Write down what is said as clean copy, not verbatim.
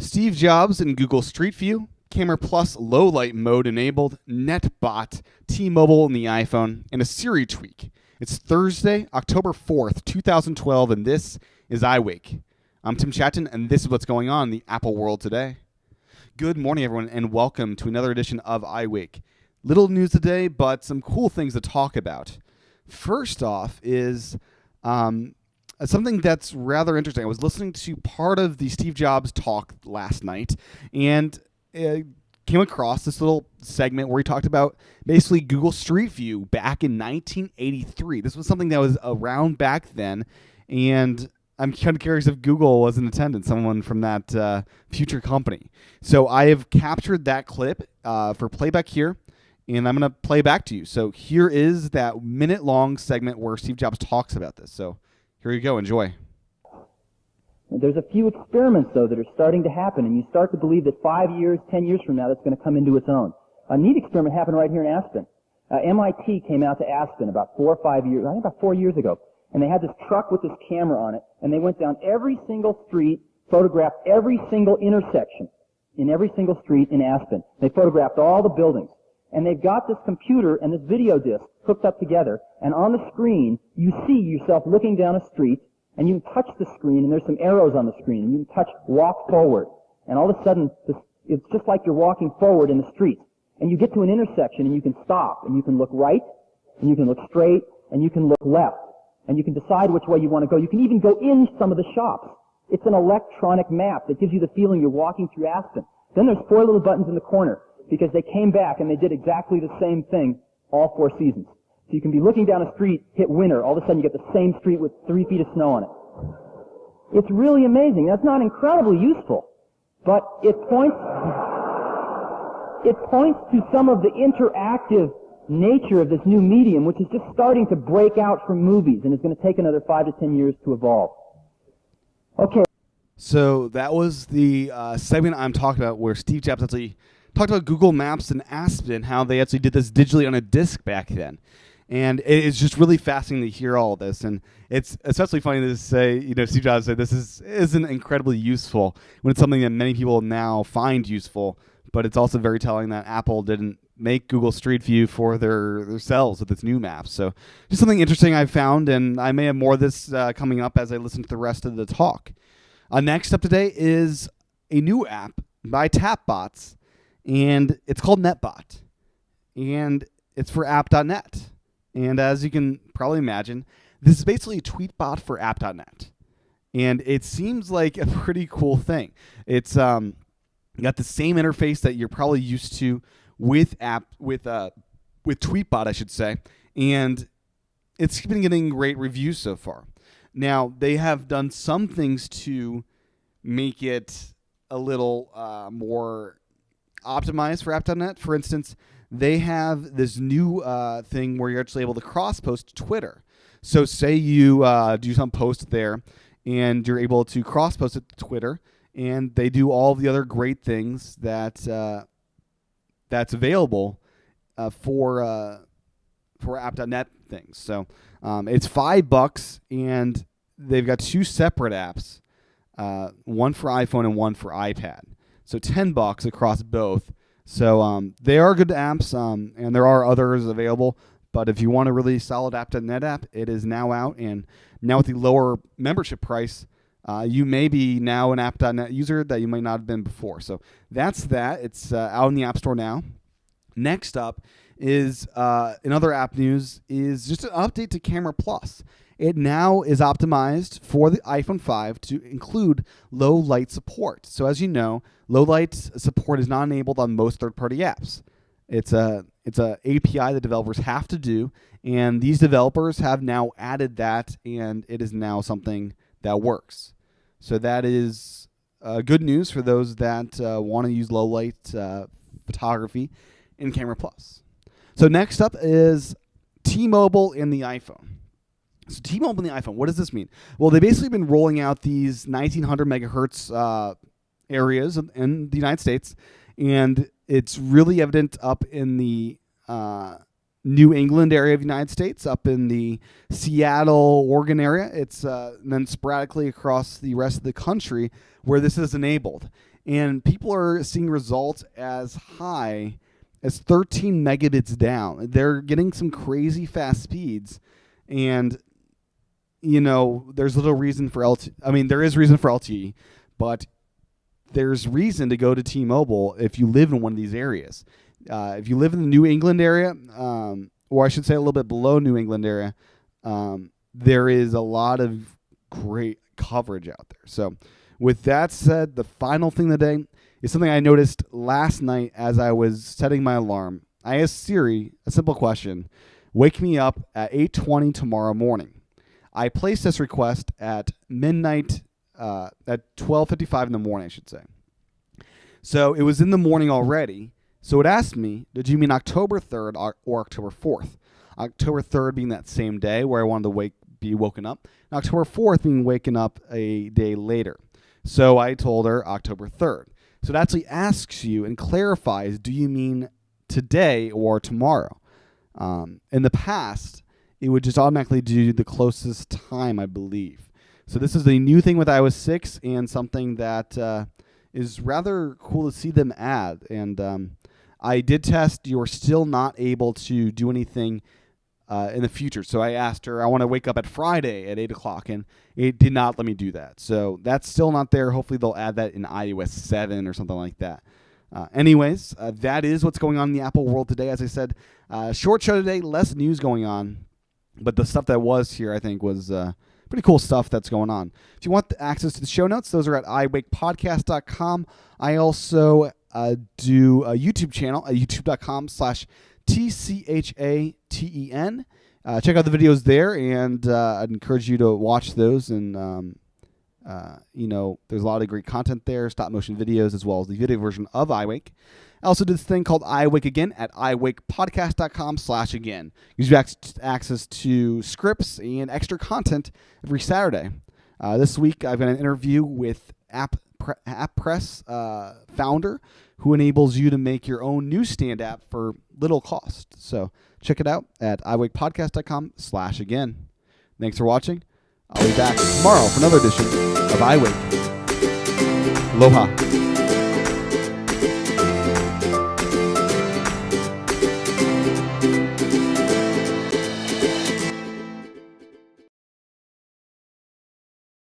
Steve Jobs in Google Street View, Camera Plus low light mode enabled, Netbot, T-Mobile in the iPhone, and a Siri tweak. It's Thursday, October 4th, 2012, and this is iWake. I'm Tim Chaten, and this is what's going on in the Apple world today. Good morning, everyone, and welcome to another edition of iWake. Little news today, but some cool things to talk about. First off is something that's rather interesting. I was listening to part of the Steve Jobs talk last night and came across this little segment where he talked about basically Google Street View back in 1983. This was something that was around back then, and I'm kind of curious if Google was in attendance, someone from that future company. So I have captured that clip for playback here, and I'm going to play back to you. So here is that minute-long segment where Steve Jobs talks about this. So here you go. Enjoy. There's a few experiments, though, that are starting to happen, and you start to believe that 5 years, 10 years from now, that's going to come into its own. A neat experiment happened right here in Aspen. MIT came out to Aspen about 4 or 5 years, I think about 4 years ago, and they had this truck with this camera on it, and they went down every single street, photographed every single intersection in every single street in Aspen. They photographed all the buildings. And they've got this computer and this video disc hooked up together, and on the screen, you see yourself looking down a street, and you can touch the screen, and there's some arrows on the screen, and you can touch walk forward. And all of a sudden, it's just like you're walking forward in the street. And you get to an intersection, and you can stop, and you can look right, and you can look straight, and you can look left. And you can decide which way you want to go. You can even go in some of the shops. It's an electronic map that gives you the feeling you're walking through Aspen. Then there's 4 little buttons in the corner, because they came back and they did exactly the same thing all 4 seasons. So you can be looking down a street, hit winter, all of a sudden you get the same street with 3 feet of snow on it. It's really amazing. That's not incredibly useful, but it points to some of the interactive nature of this new medium, which is just starting to break out from movies, and it's going to take another 5 to 10 years to evolve. Okay. So that was the segment I'm talking about where Steve Jobs actually talked about Google Maps and Aspen, how they actually did this digitally on a disc back then. And it's just really fascinating to hear all of this. And it's especially funny to say, Steve Jobs said this isn't incredibly useful when it's something that many people now find useful. But it's also very telling that Apple didn't make Google Street View for themselves with its new maps. So just something interesting I found, and I may have more of this coming up as I listen to the rest of the talk. Next up today is a new app by Tapbots, and it's called Netbot, and it's for app.net. And as you can probably imagine, this is basically a tweet bot for app.net, and it seems like a pretty cool thing. It's got the same interface that you're probably used to with Tweetbot, I should say, and it's been getting great reviews so far. Now, they have done some things to make it a little more optimized for app.net. For instance, they have this new thing where you're actually able to cross-post to Twitter. So say you do some post there, and you're able to cross-post it to Twitter, and they do all the other great things that's available for app.net things. So it's $5, and they've got 2 separate apps, one for iPhone and one for iPad. So $10 across both. So they are good apps, and there are others available. But if you want a really solid app.net app, it is now out. And now with the lower membership price, you may be now an app.net user that you might not have been before. So that's that. It's out in the App Store now. Next up is another app news is just an update to Camera Plus. It now is optimized for the iPhone 5 to include low light support. So as you know, low light support is not enabled on most third-party apps. It's a API that developers have to do, and these developers have now added that, and it is now something that works. So that is good news for those that want to use low light photography in Camera Plus. So next up is T-Mobile in the iPhone. So T-Mobile in the iPhone, what does this mean? Well, they've basically been rolling out these 1900 megahertz areas in the United States, and it's really evident up in the New England area of the United States, up in the Seattle, Oregon area. It's then sporadically across the rest of the country where this is enabled. and people are seeing results as high as 13 megabits down. They're getting some crazy fast speeds, and there's little reason for LTE. I mean, there is reason for LTE, but there's reason to go to T-Mobile if you live in one of these areas. If you live in the New England area, or I should say a little bit below New England area, there is a lot of great coverage out there. So with that said, the final thing of the day is something I noticed last night as I was setting my alarm. I asked Siri a simple question: wake me up at 8:20 tomorrow morning. I placed this request at midnight, at 12:55 in the morning, I should say. So it was in the morning already. So it asked me, did you mean October 3rd or October 4th? October 3rd being that same day where I wanted to be woken up, and October 4th being waken up a day later. So I told her October 3rd. So it actually asks you and clarifies, do you mean today or tomorrow? In the past, it would just automatically do the closest time, I believe. So this is a new thing with iOS 6 and something that is rather cool to see them add. And I did test. You're still not able to do anything in the future. So I asked her, I want to wake up at Friday at 8 o'clock, and it did not let me do that. So that's still not there. Hopefully they'll add that in iOS 7 or something like that. Anyways, that is what's going on in the Apple world today. As I said, short show today, less news going on. But the stuff that was here, I think, was pretty cool stuff that's going on. If you want access to the show notes, those are at iWakePodcast.com. I also do a YouTube channel at youtube.com/TCHATEN. Check out the videos there, and I'd encourage you to watch those. And, there's a lot of great content there, stop-motion videos, as well as the video version of iWake. I also did this thing called iWake Again at iWakePodcast.com/again. Gives you access to scripts and extra content every Saturday. This week, I've got an interview with AppPress founder who enables you to make your own newsstand app for little cost. So check it out at iWakePodcast.com/again. Thanks for watching. I'll be back tomorrow for another edition of iWake. Aloha.